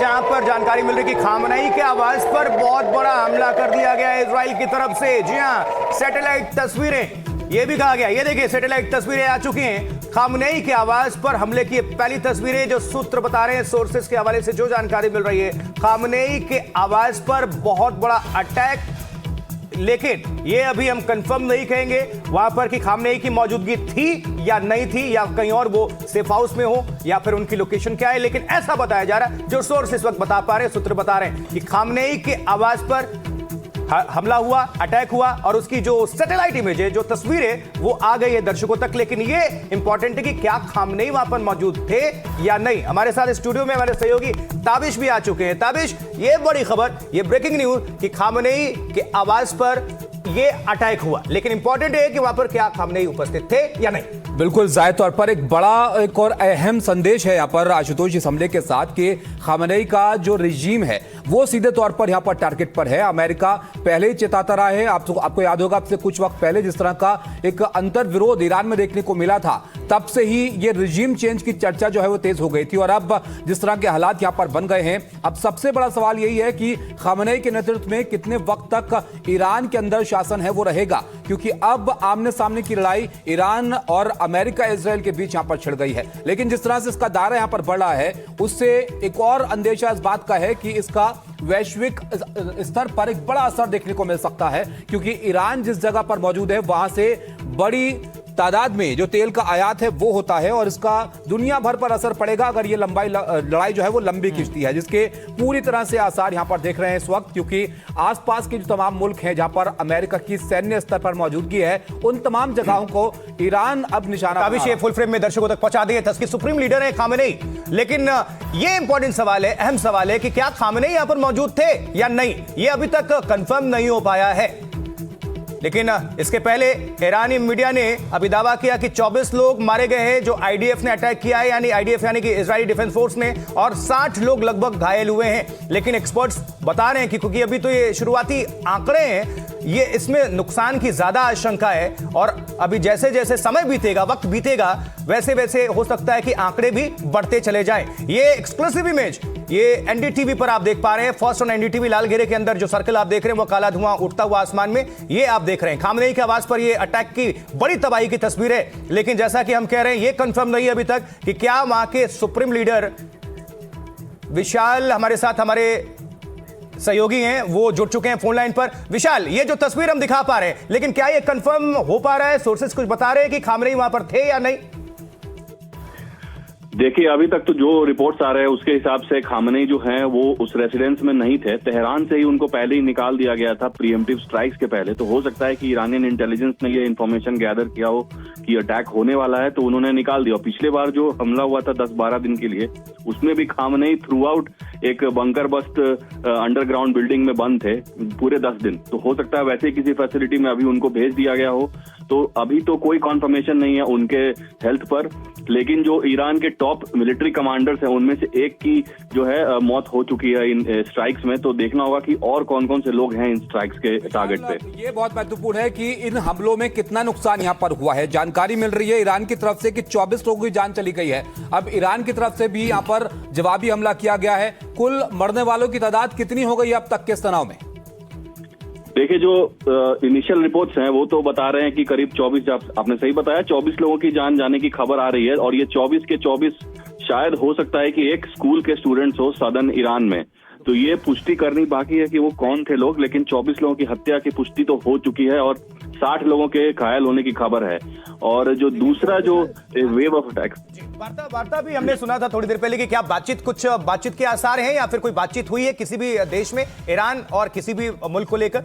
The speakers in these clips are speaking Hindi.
जहां पर जानकारी मिल रही कि खामनेई के आवाज पर बहुत बड़ा हमला कर दिया गया है इजराइल की तरफ से। जी हां, सैटेलाइट तस्वीरें, ये भी कहा गया, ये देखिए सैटेलाइट तस्वीरें आ चुकी हैं। खामनेई के आवाज पर हमले की पहली तस्वीरें जो सूत्र बता रहे हैं, सोर्सेस के हवाले से जो जानकारी मिल रही है, खामनेई के आवाज पर बहुत बड़ा अटैक, लेकिन ये अभी हम कंफर्म नहीं कहेंगे वहां पर कि खामनेई की मौजूदगी थी या नहीं थी, या कहीं और वो सेफ हाउस में हो, या फिर उनकी लोकेशन क्या है। लेकिन ऐसा बताया जा रहा है, जो सोर्स इस वक्त बता पा रहे हैं, सूत्र बता रहे हैं कि खामनेई के आवाज पर हमला हुआ, अटैक हुआ, और उसकी जो सैटेलाइट इमेज है, जो तस्वीर है, वो आ गई है दर्शकों तक। लेकिन ये इंपॉर्टेंट है कि क्या खामनेई वहां पर मौजूद थे या नहीं। हमारे साथ स्टूडियो में हमारे सहयोगी ताबिश भी आ चुके हैं। ताबिश, ये बड़ी खबर, ये ब्रेकिंग न्यूज कि खामनेई के आवाज पर ये अटैक हुआ, लेकिन इंपॉर्टेंट है कि वहां पर क्या खामनेई उपस्थित थे या नहीं। बिल्कुल जाहिर तौर पर एक बड़ा, एक और अहम संदेश है यहाँ पर आशुतोष इस हमले के साथ कि खामनेई का जो रिजीम है वो सीधे तौर पर यहाँ पर टारगेट पर है। अमेरिका पहले ही चेताता रहा है। आपको याद होगा, आपसे कुछ वक्त पहले जिस तरह का एक अंतर विरोध ईरान में देखने को मिला था, तब से ही ये रिजीम चेंज की चर्चा जो है वो तेज हो गई थी। और अब जिस तरह के हालात यहाँ पर बन गए हैं, अब सबसे बड़ा सवाल यही है कि खामनेई के नेतृत्व में कितने वक्त तक ईरान के अंदर शासन है वो रहेगा, क्योंकि अब आमने सामने की लड़ाई ईरान और अमेरिका इजराइल के बीच यहां पर छिड़ गई है। लेकिन जिस तरह से इसका दायरा यहां पर बढ़ रहा है, उससे एक और अंदेशा इस बात का है कि इसका वैश्विक स्तर पर एक बड़ा असर देखने को मिल सकता है, क्योंकि ईरान जिस जगह पर मौजूद है वहां से बड़ी तादाद में जो तेल का आयात है वो होता है, और इसका दुनिया भर पर असर पड़ेगा अगर ये लड़ाई जो है वो लंबी खिंचती है, जिसके पूरी तरह से आसार यहां पर देख रहे हैं इस वक्त। क्योंकि आसपास के जो तमाम मुल्क हैं जहां पर अमेरिका की सैन्य स्तर पर मौजूदगी है, उन तमाम जगहों को ईरान अब निशाना अभी से फुल फ्रेम में दर्शकों तक पहुंचा दिए। तस्की सुप्रीम लीडर है खामनेई, लेकिन ये इंपॉर्टेंट सवाल है, अहम सवाल है कि क्या खामनेई यहां पर मौजूद थे या नहीं, ये अभी तक कंफर्म नहीं हो पाया है। लेकिन इसके पहले ईरानी मीडिया ने अभी दावा किया कि 24 लोग मारे गए हैं जो आईडीएफ ने अटैक किया है, यानी आईडीएफ यानी कि इजरायली डिफेंस फोर्स ने, और 60 लोग लगभग घायल हुए हैं। लेकिन एक्सपर्ट्स बता रहे हैं कि क्योंकि अभी तो ये शुरुआती आंकड़े हैं, ये इसमें नुकसान की ज्यादा आशंका है, और अभी जैसे जैसे समय बीतेगा, वक्त बीतेगा, वैसे वैसे हो सकता है कि आंकड़े भी बढ़ते चले जाएं। ये एक्सक्लूसिव इमेज ये एनडीटीवी पर आप देख पा रहे हैं। फर्स्ट ऑन एनडीटीवी लाल घेरे के अंदर जो सर्कल आप देख रहे हैं वो काला धुआं उठता हुआ आसमान में, ये आप देख रहे हैं। खामनेई की आवाज पर ये अटैक की बड़ी तबाही की तस्वीर है। लेकिन जैसा कि हम कह रहे हैं, ये कंफर्म नहीं है अभी तक कि क्या वहां के सुप्रीम लीडर विशाल हमारे साथ, हमारे सहयोगी हैं, वो जुड़ चुके हैं फोन लाइन पर। विशाल, ये जो तस्वीर हम दिखा पा रहे हैं, लेकिन क्या ये कंफर्म हो पा रहा है, सोर्सेस कुछ बता रहे हैं कि खामनेई वहां पर थे या नहीं? देखिए, अभी तक तो जो रिपोर्ट्स आ रहे हैं उसके हिसाब से खामनेई जो हैं वो उस रेसिडेंस में नहीं थे। तेहरान से ही उनको पहले ही निकाल दिया गया था प्रीएम्प्टिव स्ट्राइक्स के पहले। तो हो सकता है कि ईरानियन इंटेलिजेंस ने ये इन्फॉर्मेशन गैदर किया हो कि अटैक होने वाला है, तो उन्होंने निकाल दिया। पिछले बार जो हमला हुआ था 10-12 दिन के लिए, उसमें भी खामनेई थ्रू आउट एक बंकर बस्ट अंडरग्राउंड बिल्डिंग में बंद थे पूरे 10 दिन। तो हो सकता है वैसे किसी फैसिलिटी में अभी उनको भेज दिया गया हो। तो अभी तो कोई कॉन्फर्मेशन नहीं है उनके हेल्थ पर, लेकिन जो ईरान के टॉप मिलिट्री कमांडर्स हैं उनमें से एक की जो है मौत हो चुकी है इन स्ट्राइक्स में। तो देखना होगा कि और कौन कौन से लोग हैं इन स्ट्राइक्स के टारगेट पे। ये बहुत महत्वपूर्ण है कि इन हमलों में कितना नुकसान यहाँ पर हुआ है। जानकारी मिल रही है ईरान की तरफ से कि 24 लोगों की जान चली गई है। अब ईरान की तरफ से भी यहाँ पर जवाबी हमला किया गया है। कुल मरने वालों की तादाद कितनी हो गई अब तक के इस तनाव में? देखिए, जो इनिशियल रिपोर्ट्स हैं वो तो बता रहे हैं कि करीब 24, आपने सही बताया, 24 लोगों की जान जाने की खबर आ रही है। और ये 24 के 24 शायद हो सकता है कि एक स्कूल के स्टूडेंट्स हो सदर्न ईरान में। तो ये पुष्टि करनी बाकी है कि वो कौन थे लोग, लेकिन 24 लोगों की हत्या की पुष्टि तो हो चुकी है और 60 लोगों के घायल होने की खबर है। और जो दूसरा जो वेव ऑफ अटैक, वार्ता भी हमने सुना था थोड़ी देर पहले कि क्या बातचीत के आसार हैं, या फिर कोई बातचीत हुई है किसी भी देश में, ईरान और किसी भी मुल्क को लेकर?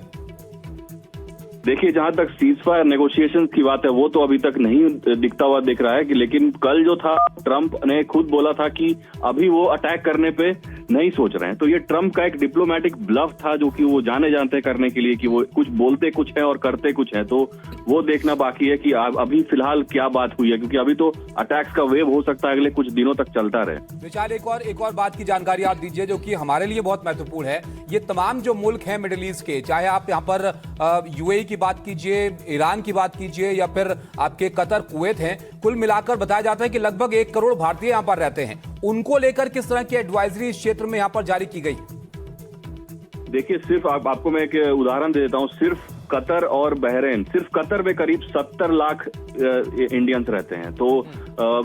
देखिए, जहां तक सीज फायर नेगोशिएशंस की बात है वो तो अभी तक नहीं दिखता हुआ दिख रहा है कि, लेकिन कल जो था ट्रंप ने खुद बोला था कि अभी वो अटैक करने पे नहीं सोच रहे हैं। तो ये ट्रंप का एक डिप्लोमेटिक ब्लफ था जो कि वो जाने जानते करने के लिए कि वो कुछ बोलते कुछ है और करते कुछ है। तो वो देखना बाकी है कि अभी फिलहाल क्या बात हुई है, क्योंकि अभी तो अटैक्स का वेव हो सकता है अगले कुछ दिनों तक चलता रहे। विशाल, एक और बात की जानकारी आप दीजिए जो कि हमारे लिए बहुत महत्वपूर्ण है। ये तमाम जो मुल्क हैं मिडिल ईस्ट के, चाहे आप यहाँ पर यूएई की की बात कीजिए, ईरान की बात कीजिए या फिर आपके कतर, कुवैत हैं, कुल मिलाकर बताया जाता है कि लगभग 1 करोड़ भारतीय यहां पर रहते हैं। उनको लेकर किस तरह की एडवाइजरी इस क्षेत्र में यहां पर जारी की गई? देखिए, सिर्फ आपको मैं एक उदाहरण दे देता हूँ। सिर्फ कतर और बहरीन, सिर्फ कतर में करीब 70 लाख इंडियंस रहते हैं। तो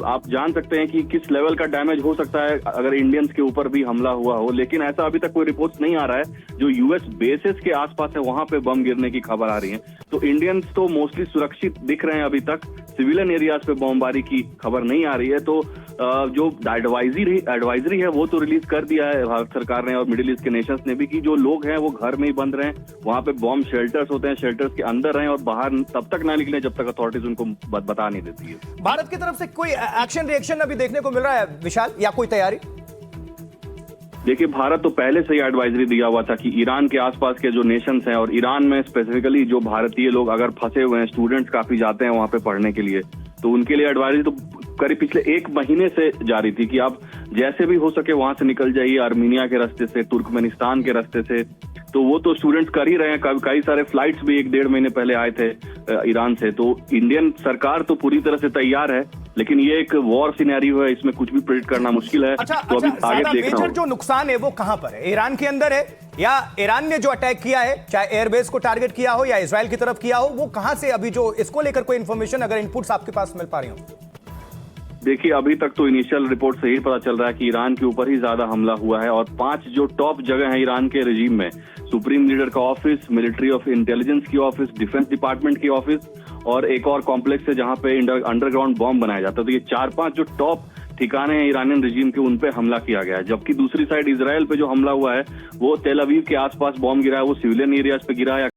आप जान सकते हैं कि किस लेवल का डैमेज हो सकता है अगर इंडियंस के ऊपर भी हमला हुआ हो। लेकिन ऐसा अभी तक कोई रिपोर्ट्स नहीं आ रहा है। जो यूएस बेसिस के आसपास है वहां पे बम गिरने की खबर आ रही है। तो इंडियंस तो मोस्टली सुरक्षित दिख रहे हैं अभी तक। सिविलियन एरियाज पे बमबारी की खबर नहीं आ रही है। तो जो एडवाइजरी है वो तो रिलीज कर दिया है भारत सरकार ने और मिडिल ईस्ट के नेशंस ने भी, कि जो लोग हैं वो घर में ही बंद रहें, वहां पे बॉम्ब शेल्टर्स होते हैं, शेल्टर्स के अंदर रहें और बाहर तब तक ना निकलें जब तक अथॉरिटीज उनको बता नहीं देती है। भारत की तरफ से कोई एक्शन रिएक्शन अभी देखने को मिल रहा है विशाल, या कोई तैयारी? देखिए, भारत तो पहले से ही एडवाइजरी दिया हुआ था कि ईरान के आसपास के जो नेशंस हैं और ईरान में स्पेसिफिकली जो भारतीय लोग अगर फंसे हुए हैं, स्टूडेंट्स काफी जाते हैं वहां पे पढ़ने के लिए, तो उनके लिए एडवाइजरी तो करीब पिछले 1 महीने से जारी थी कि आप जैसे भी हो सके वहां से निकल जाइए, आर्मीनिया के रास्ते से, तुर्कमेनिस्तान के रास्ते से। तो वो तो स्टूडेंट्स कर ही रहे हैं। कई सारे फ्लाइट्स भी 1-1.5 महीने पहले आए थे ईरान से। तो इंडियन सरकार तो पूरी तरह से तैयार है, लेकिन ये एक वॉर सिनेरियो है, इसमें कुछ भी प्रेडिक्ट करना मुश्किल है। तो अभी आगे देखना मेजर जो नुकसान है वो कहां पर है? ईरान के अंदर है, या ईरान ने जो अटैक किया है, चाहे एयरबेस को टारगेट किया हो या इजराइल की तरफ किया हो, वो कहां से अभी जो इसको लेकर कोई इंफॉर्मेशन, अगर इनपुट्स आपके पास मिल पा रही हो? देखिए, अभी तक तो इनिशियल रिपोर्ट से ही पता चल रहा है कि ईरान के ऊपर ही ज्यादा हमला हुआ है। और 5 जो टॉप जगह है ईरान के रजीम में, सुप्रीम लीडर का ऑफिस, मिलिट्री ऑफ इंटेलिजेंस की ऑफिस, डिफेंस डिपार्टमेंट की ऑफिस और एक और कॉम्प्लेक्स है जहां पे अंडरग्राउंड बॉम्ब बनाया जाता है। तो ये 4-5 जो टॉप ठिकाने हैं ईरानियन रजीम के, उन पे हमला किया गया है। जबकि दूसरी साइड इजराइल पे जो हमला हुआ है वो तेल अवीव के आसपास बॉम्ब गिरा है, वो सिविलियन एरियाज पे गिरा है।